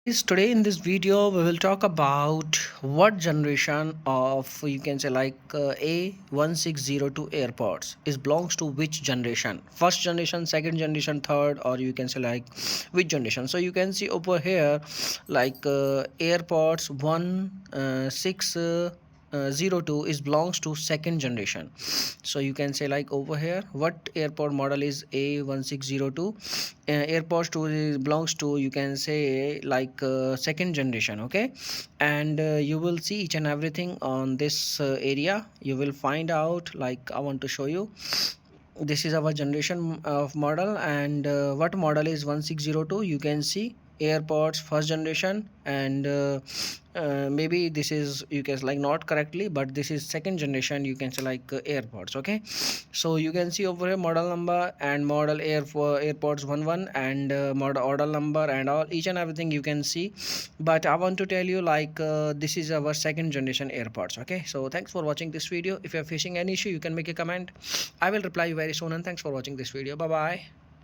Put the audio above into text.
Today in this video we will talk about what generation of you can say A1602 AirPods is belongs to which generation, first generation, second generation, third, or you can say which generation. So you can see over here AirPods 1602 is belongs to second generation. So you can say over here what AirPod model is A1602. AirPods 2 belongs to you can say second generation. Okay, and you will see each and everything on this area. You will find out, I want to show you. This is our generation of model, and what model is 1602. You can see AirPods first generation, and maybe this is you can not correctly, but this is second generation, you can say AirPods. Okay, so you can see over here model number and model air for AirPods 11 and model order number and all each and everything you can see. But I want to tell you this is our second generation AirPods. Okay, so thanks for watching this video. If you're facing any issue, you can make a comment. I will reply you very soon, and thanks for watching this video. Bye bye.